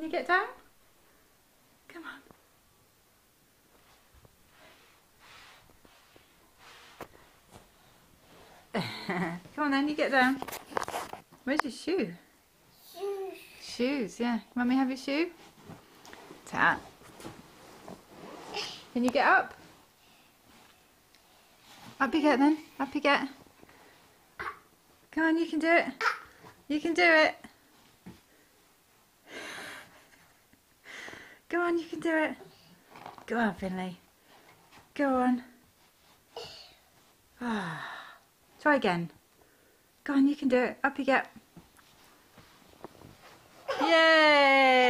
you get down? Come on. Come on then, you get down. Where's your shoe? Shoes. Shoes, yeah. Let me have your shoe? Tap. Can you get up? Up you get then. Up you get. Come on, you can do it. You can do it. Go on, you can do it. Go on, Finley. Go on. Ah. Try again. Go on, you can do it. Up you get. Yay!